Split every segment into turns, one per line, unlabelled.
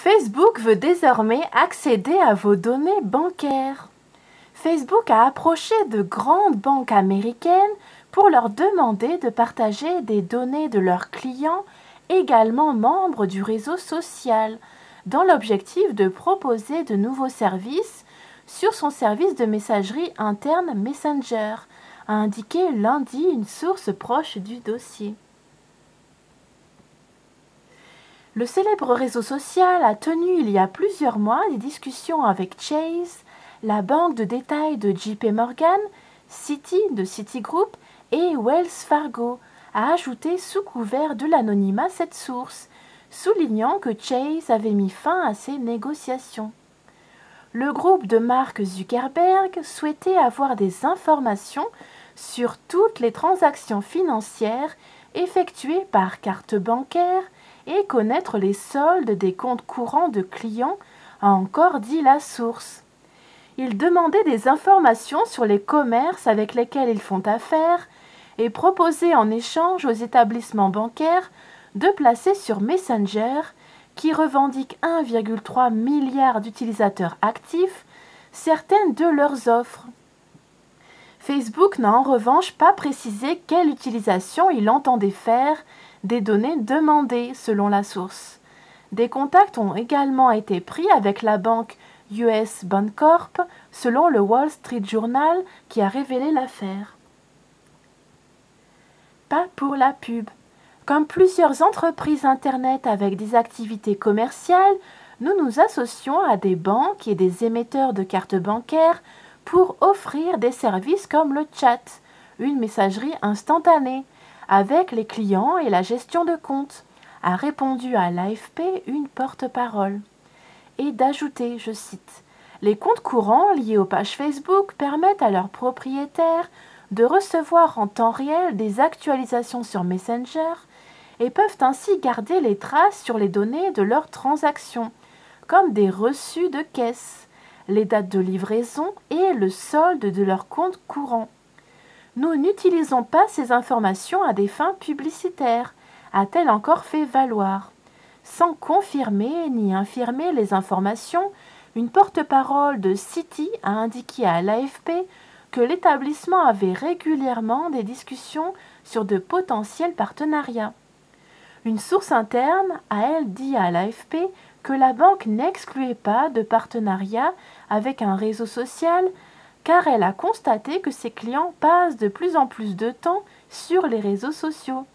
Facebook veut désormais accéder à vos données bancaires. Facebook a approché de grandes banques américaines pour leur demander de partager des données de leurs clients également membres du réseau social, dans l'objectif de proposer de nouveaux services sur son service de messagerie interne Messenger, a indiqué lundi une source proche du dossier. Le célèbre réseau social a tenu il y a plusieurs mois des discussions avec Chase, la banque de détail de JP Morgan, Citi de Citigroup et Wells Fargo, a ajouté sous couvert de l'anonymat cette source, soulignant que Chase avait mis fin à ces négociations. Le groupe de Mark Zuckerberg souhaitait avoir des informations sur toutes les transactions financières effectuées par carte bancaire et connaître les soldes des comptes courants de clients, a encore dit la source. Ils demandaient des informations sur les commerces avec lesquels ils font affaire et proposaient en échange aux établissements bancaires de placer sur Messenger, qui revendique 1,3 milliard d'utilisateurs actifs, certaines de leurs offres. Facebook n'a en revanche pas précisé quelle utilisation il entendait faire des données demandées, selon la source. Des contacts ont également été pris avec la banque US Bancorp, selon le Wall Street Journal qui a révélé l'affaire. Pas pour la pub. Comme plusieurs entreprises Internet avec des activités commerciales, nous nous associons à des banques et des émetteurs de cartes bancaires pour offrir des services comme le chat, une messagerie instantanée, avec les clients et la gestion de comptes, a répondu à l'AFP une porte-parole. Et d'ajouter, je cite, « Les comptes courants liés aux pages Facebook permettent à leurs propriétaires de recevoir en temps réel des actualisations sur Messenger et peuvent ainsi garder les traces sur les données de leurs transactions, comme des reçus de caisse, les dates de livraison et le solde de leurs comptes courants. Nous n'utilisons pas ces informations à des fins publicitaires, a-t-elle encore fait valoir. Sans confirmer ni infirmer les informations, une porte-parole de Citi a indiqué à l'AFP que l'établissement avait régulièrement des discussions sur de potentiels partenariats. Une source interne a, elle, dit à l'AFP que la banque n'excluait pas de partenariat avec un réseau social car elle a constaté que ses clients passent de plus en plus de temps sur les réseaux sociaux.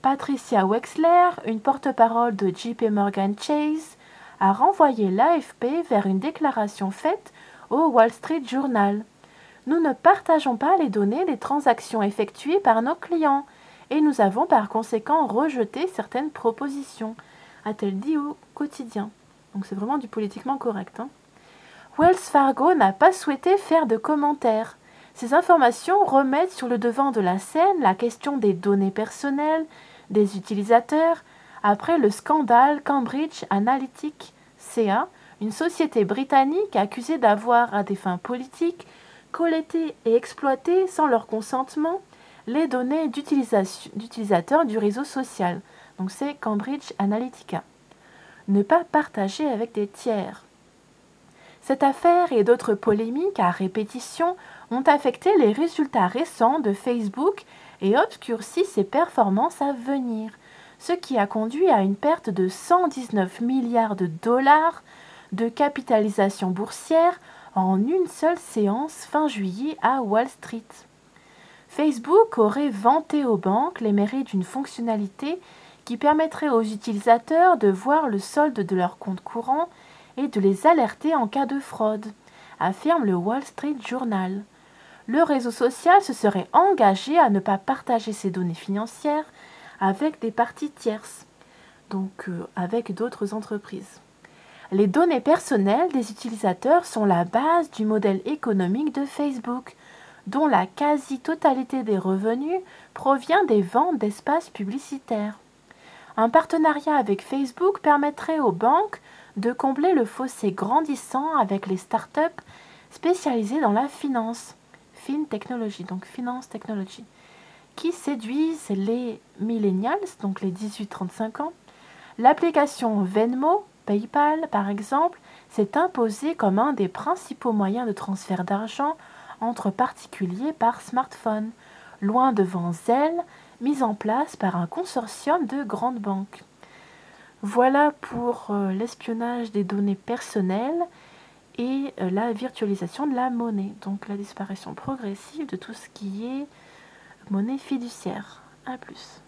Patricia Wexler, une porte-parole de JP Morgan Chase, a renvoyé l'AFP vers une déclaration faite au Wall Street Journal. Nous ne partageons pas les données des transactions effectuées par nos clients et nous avons par conséquent rejeté certaines propositions, a-t-elle dit au quotidien. Donc c'est vraiment du politiquement correct. Wells Fargo n'a pas souhaité faire de commentaires. Ces informations remettent sur le devant de la scène la question des données personnelles des utilisateurs après le scandale Cambridge Analytica, une société britannique accusée d'avoir, à des fins politiques, collecté et exploité sans leur consentement les données d'utilisateurs du réseau social. Donc c'est Cambridge Analytica. Ne pas partager avec des tiers. Cette affaire et d'autres polémiques à répétition ont affecté les résultats récents de Facebook et obscurci ses performances à venir, ce qui a conduit à une perte de 119 milliards de dollars de capitalisation boursière en une seule séance fin juillet à Wall Street. Facebook aurait vanté aux banques les mérites d'une fonctionnalité qui permettrait aux utilisateurs de voir le solde de leurs comptes courants et de les alerter en cas de fraude, affirme le Wall Street Journal. Le réseau social se serait engagé à ne pas partager ses données financières avec des parties tierces, donc avec d'autres entreprises. Les données personnelles des utilisateurs sont la base du modèle économique de Facebook, dont la quasi-totalité des revenus provient des ventes d'espaces publicitaires. Un partenariat avec Facebook permettrait aux banques de combler le fossé grandissant avec les startups spécialisées dans la finance, FinTechnology, donc Finance Technology, qui séduisent les millennials, donc les 18-35 ans. L'application Venmo PayPal, par exemple, s'est imposé comme un des principaux moyens de transfert d'argent entre particuliers par smartphone, loin devant Zelle, mise en place par un consortium de grandes banques. Voilà pour l'espionnage des données personnelles et la virtualisation de la monnaie, donc la disparition progressive de tout ce qui est monnaie fiduciaire. A plus.